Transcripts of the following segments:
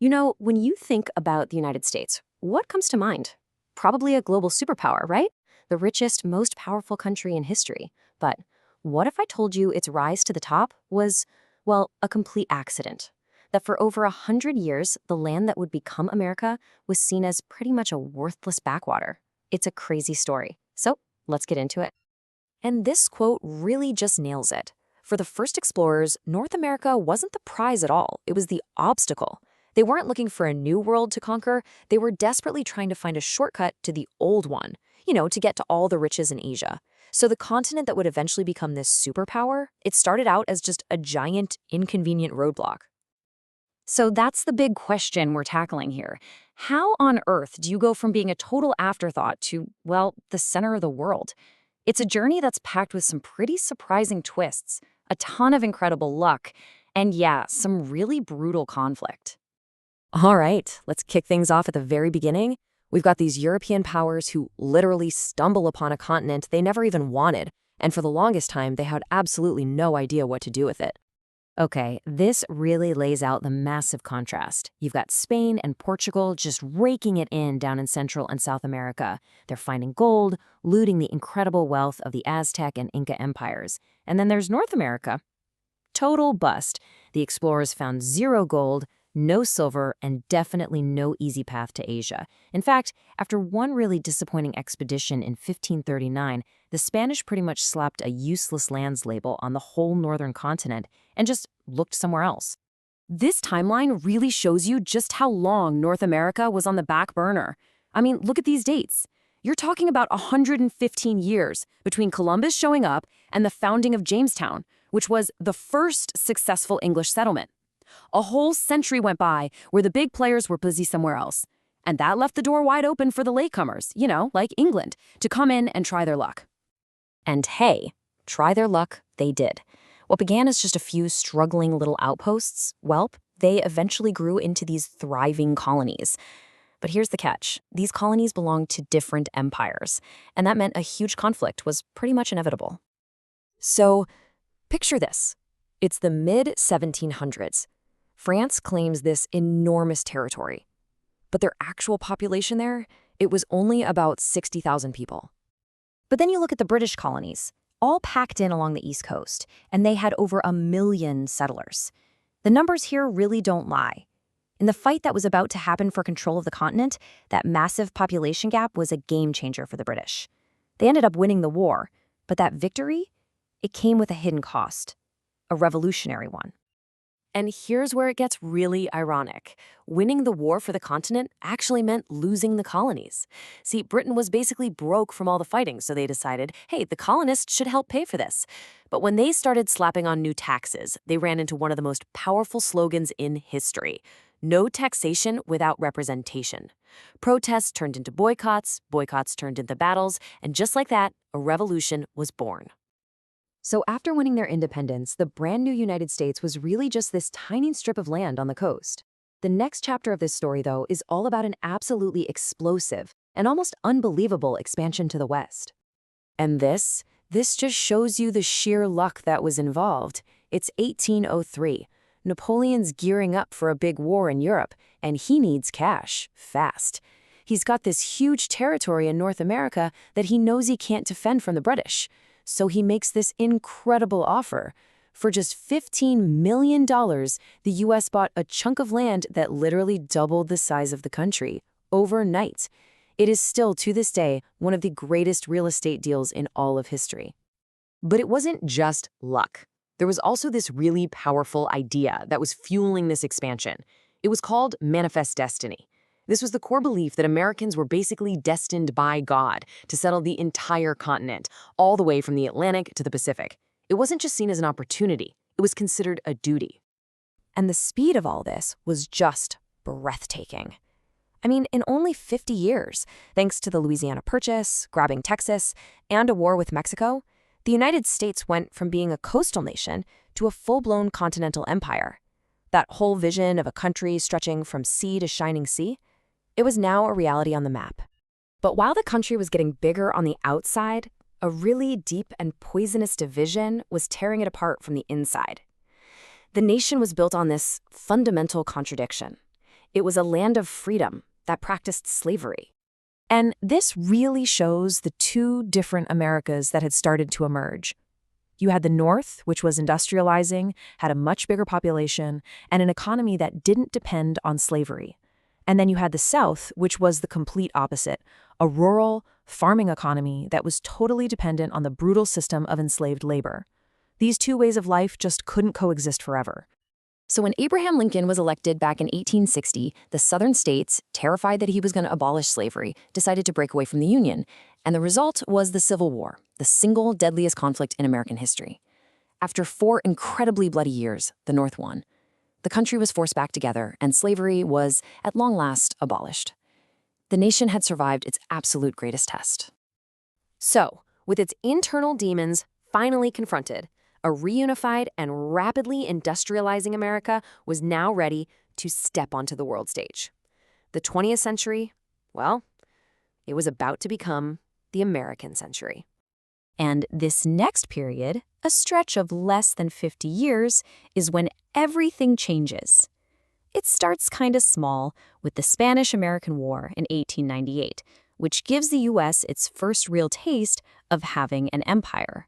When you think about the United States, what comes to mind? Probably a global superpower, right? The richest, most powerful country in history. But what if I told you its rise to the top was, well, a complete accident? That for over 100 years, the land that would become America was seen as pretty much a worthless backwater. It's a crazy story. So let's get into it. And this quote really just nails it. For the first explorers, North America wasn't the prize at all. It was the obstacle. They weren't looking for a new world to conquer. They were desperately trying to find a shortcut to the old one, to get to all the riches in Asia. So the continent that would eventually become this superpower, it started out as just a giant, inconvenient roadblock. So that's the big question we're tackling here. How on earth do you go from being a total afterthought to, well, the center of the world? It's a journey that's packed with some pretty surprising twists, a ton of incredible luck, and yeah, some really brutal conflict. All right, let's kick things off at the very beginning. We've got these European powers who literally stumble upon a continent they never even wanted, and for the longest time, they had absolutely no idea what to do with it. Okay, this really lays out the massive contrast. You've got Spain and Portugal just raking it in down in Central and South America. They're finding gold, looting the incredible wealth of the Aztec and Inca empires. And then there's North America. Total bust. The explorers found zero gold, no silver, and definitely no easy path to Asia. In fact, after one really disappointing expedition in 1539, the Spanish pretty much slapped a useless lands label on the whole northern continent and just looked somewhere else. This timeline really shows you just how long North America was on the back burner. I mean, look at these dates. You're talking about 115 years between Columbus showing up and the founding of Jamestown, which was the first successful English settlement. A whole century went by where the big players were busy somewhere else. And that left the door wide open for the latecomers, like England, to come in and try their luck. And hey, try their luck they did. What began as just a few struggling little outposts, well, they eventually grew into these thriving colonies. But here's the catch. These colonies belonged to different empires, and that meant a huge conflict was pretty much inevitable. So, picture this. It's the mid-1700s. France claims this enormous territory. But their actual population there, it was only about 60,000 people. But then you look at the British colonies, all packed in along the East Coast, and they had over 1 million settlers. The numbers here really don't lie. In the fight that was about to happen for control of the continent, that massive population gap was a game changer for the British. They ended up winning the war, but that victory, it came with a hidden cost, a revolutionary one. And here's where it gets really ironic. Winning the war for the continent actually meant losing the colonies. See, Britain was basically broke from all the fighting, so they decided, hey, the colonists should help pay for this. But when they started slapping on new taxes, they ran into one of the most powerful slogans in history: no taxation without representation. Protests turned into boycotts, boycotts turned into battles, and just like that, a revolution was born. So after winning their independence, the brand new United States was really just this tiny strip of land on the coast. The next chapter of this story, though, is all about an absolutely explosive and almost unbelievable expansion to the west. And this just shows you the sheer luck that was involved. It's 1803. Napoleon's gearing up for a big war in Europe, and he needs cash, fast. He's got this huge territory in North America that he knows he can't defend from the British. So he makes this incredible offer. For just $15 million, the U.S. bought a chunk of land that literally doubled the size of the country overnight. It is still, to this day, one of the greatest real estate deals in all of history. But it wasn't just luck. There was also this really powerful idea that was fueling this expansion. It was called manifest destiny. This was the core belief that Americans were basically destined by God to settle the entire continent, all the way from the Atlantic to the Pacific. It wasn't just seen as an opportunity, it was considered a duty. And the speed of all this was just breathtaking. I mean, in only 50 years, thanks to the Louisiana Purchase, grabbing Texas, and a war with Mexico, the United States went from being a coastal nation to a full-blown continental empire. That whole vision of a country stretching from sea to shining sea, it was now a reality on the map. But while the country was getting bigger on the outside, a really deep and poisonous division was tearing it apart from the inside. The nation was built on this fundamental contradiction. It was a land of freedom that practiced slavery. And this really shows the two different Americas that had started to emerge. You had the North, which was industrializing, had a much bigger population, and an economy that didn't depend on slavery. And then you had the South, which was the complete opposite, a rural, farming economy that was totally dependent on the brutal system of enslaved labor. These two ways of life just couldn't coexist forever. So when Abraham Lincoln was elected back in 1860, the Southern states, terrified that he was going to abolish slavery, decided to break away from the Union. And the result was the Civil War, the single deadliest conflict in American history. After 4 incredibly bloody years, the North won. The country was forced back together, and slavery was, at long last, abolished. The nation had survived its absolute greatest test. So, with its internal demons finally confronted, a reunified and rapidly industrializing America was now ready to step onto the world stage. The 20th century, well, it was about to become the American century. And this next period, a stretch of less than 50 years, is when everything changes. It starts kind of small with the Spanish-American War in 1898, which gives the U.S. its first real taste of having an empire.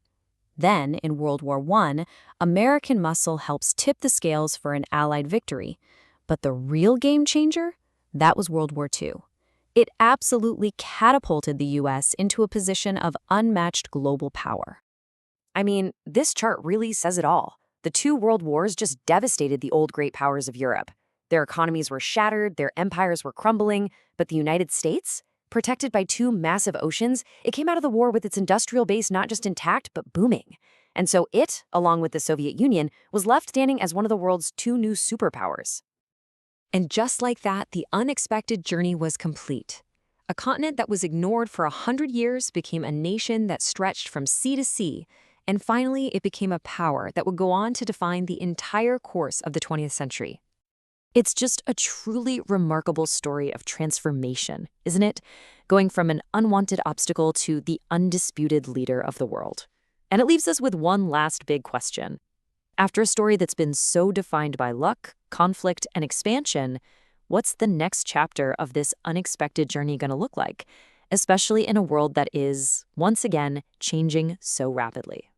Then, in World War I, American muscle helps tip the scales for an Allied victory. But the real game changer? That was World War II. It absolutely catapulted the U.S. into a position of unmatched global power. I mean, this chart really says it all. The 2 world wars just devastated the old great powers of Europe. Their economies were shattered, their empires were crumbling, but the United States? Protected by 2 massive oceans, it came out of the war with its industrial base not just intact, but booming. And so it, along with the Soviet Union, was left standing as one of the world's 2 new superpowers. And just like that, the unexpected journey was complete. A continent that was ignored for 100 years became a nation that stretched from sea to sea, and finally it became a power that would go on to define the entire course of the 20th century. It's just a truly remarkable story of transformation, isn't it? Going from an unwanted obstacle to the undisputed leader of the world. And it leaves us with one last big question. After a story that's been so defined by luck, conflict, and expansion, what's the next chapter of this unexpected journey going to look like? Especially in a world that is, once again, changing so rapidly.